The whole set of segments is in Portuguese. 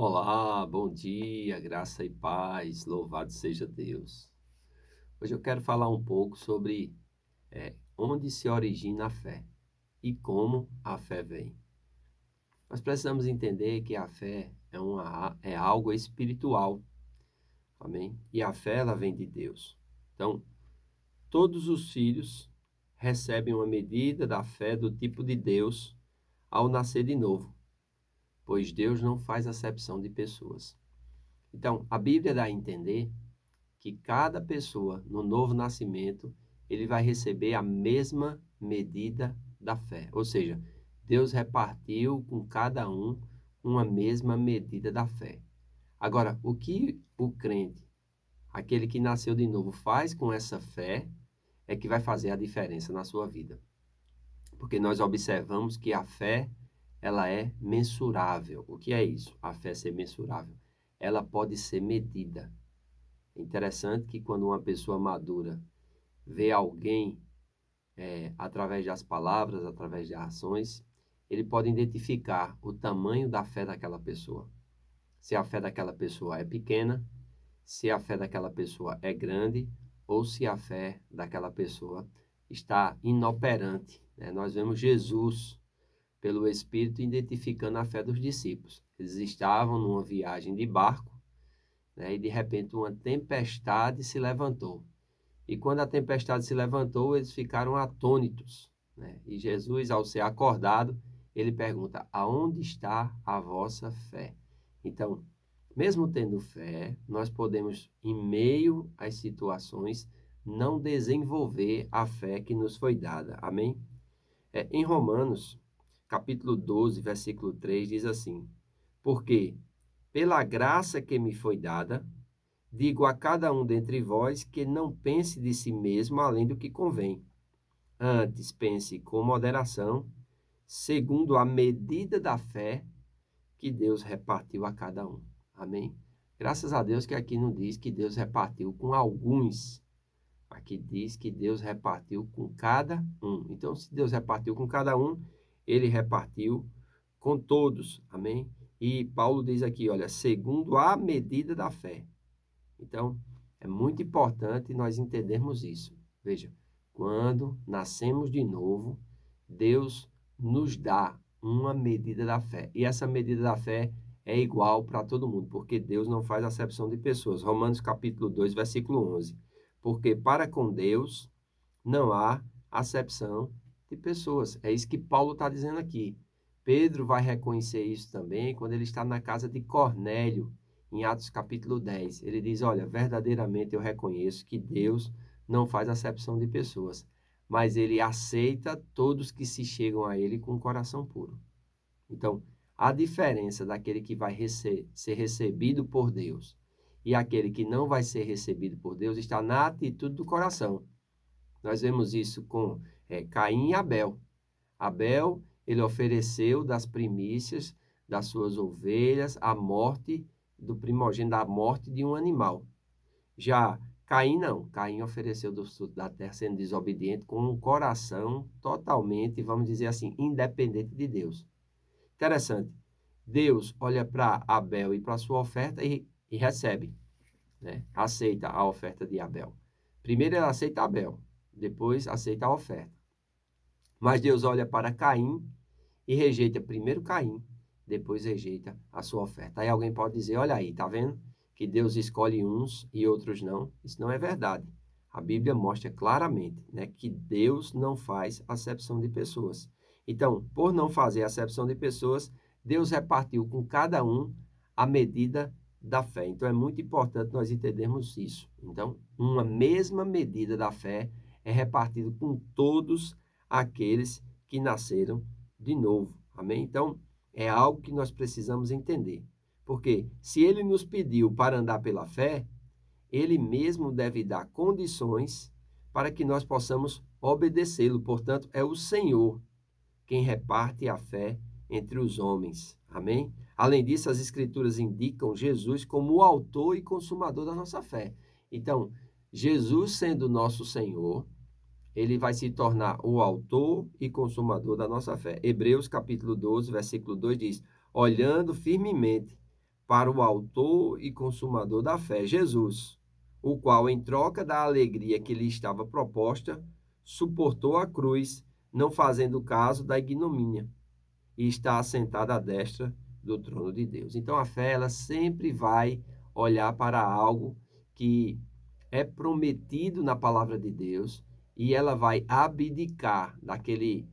Olá, bom dia, graça e paz, louvado seja Deus. Hoje eu quero falar um pouco sobre onde se origina a fé e como a fé vem. Nós precisamos entender que a fé é algo espiritual, amém? E a fé ela vem de Deus. Então, todos os filhos recebem uma medida da fé do tipo de Deus ao nascer de novo, pois Deus não faz acepção de pessoas. Então, a Bíblia dá a entender que cada pessoa no novo nascimento, ele vai receber a mesma medida da fé. Ou seja, Deus repartiu com cada um uma mesma medida da fé. Agora, o que o crente, aquele que nasceu de novo, faz com essa fé é que vai fazer a diferença na sua vida. Porque nós observamos que a fé, ela é mensurável. O que é isso? A fé ser mensurável. Ela pode ser medida. É interessante que quando uma pessoa madura vê alguém através das palavras, através das ações, ele pode identificar o tamanho da fé daquela pessoa. Se a fé daquela pessoa é pequena, se a fé daquela pessoa é grande ou se a fé daquela pessoa está inoperante, né? Nós vemos Jesus, pelo Espírito, identificando a fé dos discípulos. Eles estavam numa viagem de barco, né? E de repente uma tempestade se levantou. E quando a tempestade se levantou, eles ficaram atônitos, né? E Jesus, ao ser acordado, ele pergunta: aonde está a vossa fé? Então, mesmo tendo fé, nós podemos, em meio às situações, não desenvolver a fé que nos foi dada. Amém? Em Romanos, capítulo 12, versículo 3, diz assim: porque pela graça que me foi dada, digo a cada um dentre vós que não pense de si mesmo além do que convém. Antes pense com moderação, segundo a medida da fé que Deus repartiu a cada um. Amém? Graças a Deus que aqui não diz que Deus repartiu com alguns. Aqui diz que Deus repartiu com cada um. Então, se Deus repartiu com cada um, ele repartiu com todos. Amém? E Paulo diz aqui, olha, segundo a medida da fé. Então, é muito importante nós entendermos isso. Veja, quando nascemos de novo, Deus nos dá uma medida da fé. E essa medida da fé é igual para todo mundo, porque Deus não faz acepção de pessoas. Romanos capítulo 2, versículo 11. Porque para com Deus não há acepção de pessoas. É isso que Paulo está dizendo aqui. Pedro vai reconhecer isso também quando ele está na casa de Cornélio, em Atos capítulo 10. Ele diz, olha, verdadeiramente eu reconheço que Deus não faz acepção de pessoas, mas ele aceita todos que se chegam a ele com o coração puro. Então, a diferença daquele que vai ser recebido por Deus e aquele que não vai ser recebido por Deus está na atitude do coração. Nós vemos isso com Caim e Abel. Abel, ele ofereceu das primícias das suas ovelhas a morte do primogênito, da morte de um animal. Já Caim não. Caim ofereceu da terra sendo desobediente com um coração totalmente, vamos dizer assim, independente de Deus. Interessante. Deus olha para Abel e para a sua oferta e recebe, né? Aceita a oferta de Abel. Primeiro ele aceita Abel, depois aceita a oferta. Mas Deus olha para Caim e rejeita primeiro Caim, depois rejeita a sua oferta. Aí alguém pode dizer, olha aí, tá vendo? Que Deus escolhe uns e outros não. Isso não é verdade. A Bíblia mostra claramente, né, que Deus não faz acepção de pessoas. Então, por não fazer acepção de pessoas, Deus repartiu com cada um a medida da fé. Então, é muito importante nós entendermos isso. Então, uma mesma medida da fé é repartida com todos aqueles que nasceram de novo. Amém? Então, é algo que nós precisamos entender. Porque se ele nos pediu para andar pela fé, ele mesmo deve dar condições para que nós possamos obedecê-lo. Portanto, é o Senhor quem reparte a fé entre os homens. Amém? Além disso, as Escrituras indicam Jesus como o autor e consumador da nossa fé. Então, Jesus sendo nosso Senhor, ele vai se tornar o autor e consumador da nossa fé. Hebreus capítulo 12, versículo 2 diz, olhando firmemente para o autor e consumador da fé, Jesus, o qual, em troca da alegria que lhe estava proposta, suportou a cruz, não fazendo caso da ignomínia, e está assentado à destra do trono de Deus. Então, a fé, ela sempre vai olhar para algo que é prometido na palavra de Deus e ela vai abdicar daquele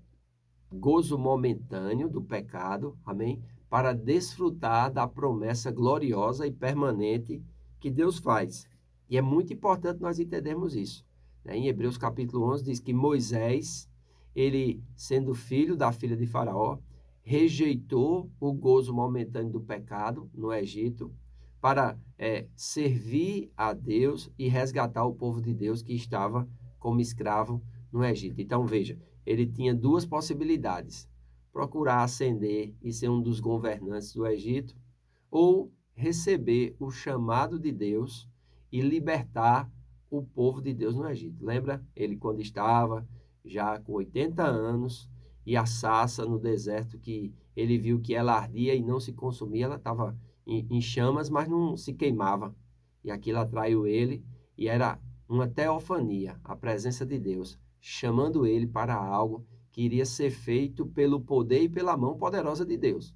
gozo momentâneo do pecado, amém? Para desfrutar da promessa gloriosa e permanente que Deus faz. E é muito importante nós entendermos isso, né? Em Hebreus capítulo 11 diz que Moisés, ele sendo filho da filha de Faraó, rejeitou o gozo momentâneo do pecado no Egito para servir a Deus e resgatar o povo de Deus que estava como escravo no Egito. Então, veja, ele tinha duas possibilidades: procurar ascender e ser um dos governantes do Egito, ou receber o chamado de Deus e libertar o povo de Deus no Egito. Lembra ele quando estava já com 80 anos e a sarça no deserto, que ele viu que ela ardia e não se consumia, ela estava em chamas, mas não se queimava. E aquilo atraiu ele e era uma teofania, a presença de Deus, chamando ele para algo que iria ser feito pelo poder e pela mão poderosa de Deus.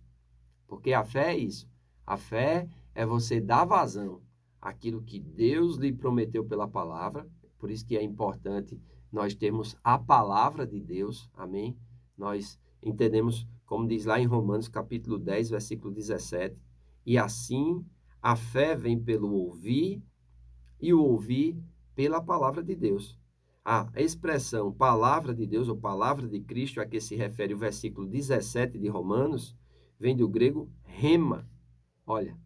Porque a fé é isso. A fé é você dar vazão àquilo que Deus lhe prometeu pela palavra. Por isso que é importante nós termos a palavra de Deus. Amém? Nós entendemos, como diz lá em Romanos capítulo 10, versículo 17. E assim a fé vem pelo ouvir e o ouvir pela palavra de Deus. A expressão palavra de Deus ou palavra de Cristo, a que se refere o versículo 17 de Romanos, vem do grego rema. Olha,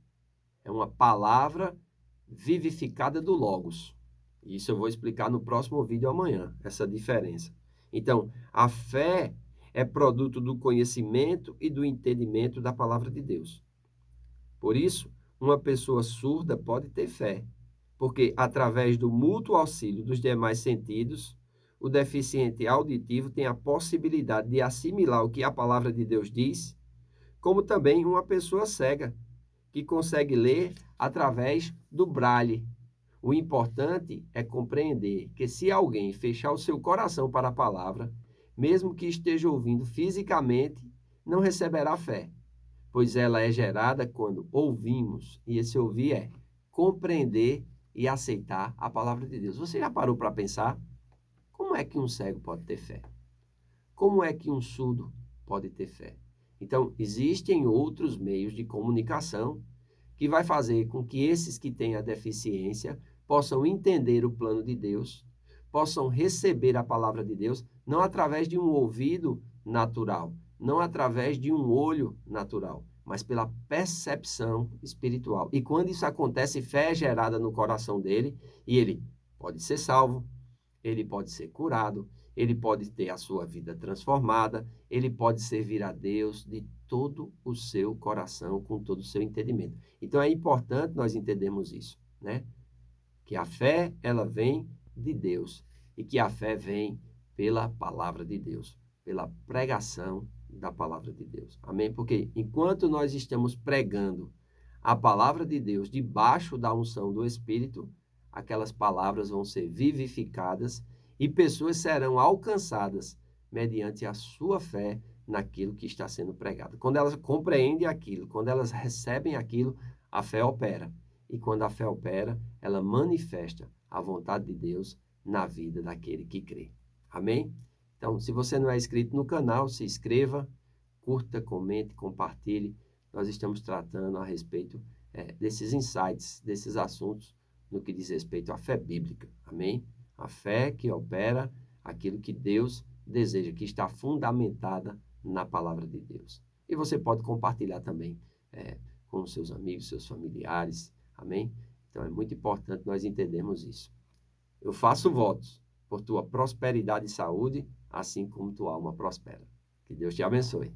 é uma palavra vivificada do Logos. Isso eu vou explicar no próximo vídeo amanhã, essa diferença. Então, a fé é produto do conhecimento e do entendimento da palavra de Deus. Por isso, uma pessoa surda pode ter fé, porque através do mútuo auxílio dos demais sentidos, o deficiente auditivo tem a possibilidade de assimilar o que a palavra de Deus diz, como também uma pessoa cega, que consegue ler através do braille. O importante é compreender que se alguém fechar o seu coração para a palavra, mesmo que esteja ouvindo fisicamente, não receberá fé, pois ela é gerada quando ouvimos, e esse ouvir é compreender e aceitar a palavra de Deus. Você já parou para pensar? Como é que um cego pode ter fé? Como é que um surdo pode ter fé? Então, existem outros meios de comunicação que vai fazer com que esses que têm a deficiência possam entender o plano de Deus, possam receber a palavra de Deus, não através de um ouvido natural, não através de um olho natural, mas pela percepção espiritual. E quando isso acontece, fé é gerada no coração dele e ele pode ser salvo, ele pode ser curado, ele pode ter a sua vida transformada, ele pode servir a Deus de todo o seu coração, com todo o seu entendimento. Então é importante nós entendermos isso, né? Que a fé, ela vem de Deus e que a fé vem pela palavra de Deus, pela pregação da palavra de Deus. Amém? Porque enquanto nós estamos pregando a palavra de Deus debaixo da unção do Espírito, aquelas palavras vão ser vivificadas e pessoas serão alcançadas mediante a sua fé naquilo que está sendo pregado. Quando elas compreendem aquilo, quando elas recebem aquilo, a fé opera. E quando a fé opera, ela manifesta a vontade de Deus na vida daquele que crê. Amém? Então, se você não é inscrito no canal, se inscreva, curta, comente, compartilhe. Nós estamos tratando a respeito desses insights, desses assuntos no que diz respeito à fé bíblica. Amém? A fé que opera aquilo que Deus deseja, que está fundamentada na palavra de Deus. E você pode compartilhar também com os seus amigos, seus familiares. Amém? Então é muito importante nós entendermos isso. Eu faço votos por tua prosperidade e saúde, assim como tua alma prospera. Que Deus te abençoe.